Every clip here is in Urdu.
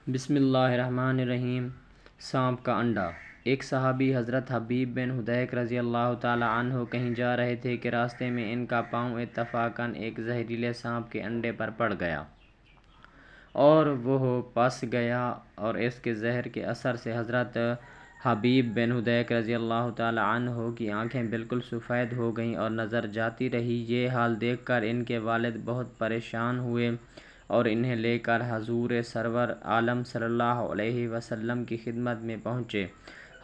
بسم اللہ الرحمن الرحیم۔ سانپ کا انڈا۔ ایک صحابی حضرت حبیب بن حدیق رضی اللہ تعالی عنہ کہیں جا رہے تھے کہ راستے میں ان کا پاؤں اتفاقاً ایک زہریلے سانپ کے انڈے پر پڑ گیا اور وہ پس گیا، اور اس کے زہر کے اثر سے حضرت حبیب بن حدیق رضی اللہ تعالی عنہ کی آنکھیں بالکل سفید ہو گئیں اور نظر جاتی رہی۔ یہ حال دیکھ کر ان کے والد بہت پریشان ہوئے اور انہیں لے کر حضور سرور عالم صلی اللہ علیہ وسلم کی خدمت میں پہنچے۔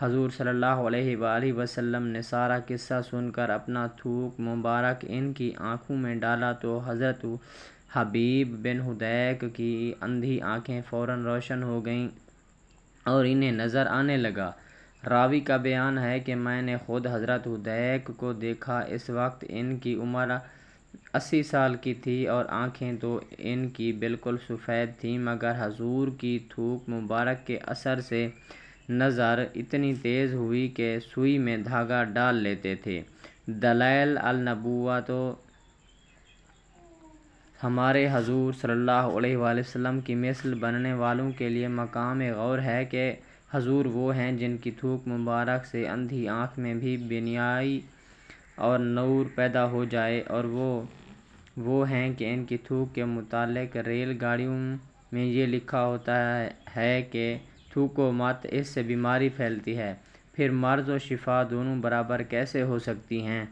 حضور صلی اللہ علیہ وآلہ وسلم نے سارا قصہ سن کر اپنا تھوک مبارک ان کی آنکھوں میں ڈالا تو حضرت حبیب بن حدیق کی اندھی آنکھیں فوراً روشن ہو گئیں اور انہیں نظر آنے لگا۔ راوی کا بیان ہے کہ میں نے خود حضرت حدیق کو دیکھا۔ اس وقت ان کی عمر 80 سال کی تھی اور آنکھیں تو ان کی بالکل سفید تھیں، مگر حضور کی تھوک مبارک کے اثر سے نظر اتنی تیز ہوئی کہ سوئی میں دھاگا ڈال لیتے تھے۔ دلائل النبوہ تو ہمارے حضور صلی اللہ علیہ وآلہ وسلم کی مثل بننے والوں کے لیے مقام غور ہے کہ حضور وہ ہیں جن کی تھوک مبارک سے اندھی آنکھ میں بھی بینائی اور نور پیدا ہو جائے، اور وہ ہیں کہ ان کی تھوک کے متعلق ریل گاڑیوں میں یہ لکھا ہوتا ہے کہ تھوکو مت، اس سے بیماری پھیلتی ہے۔ پھر مرض و شفا دونوں برابر کیسے ہو سکتی ہیں؟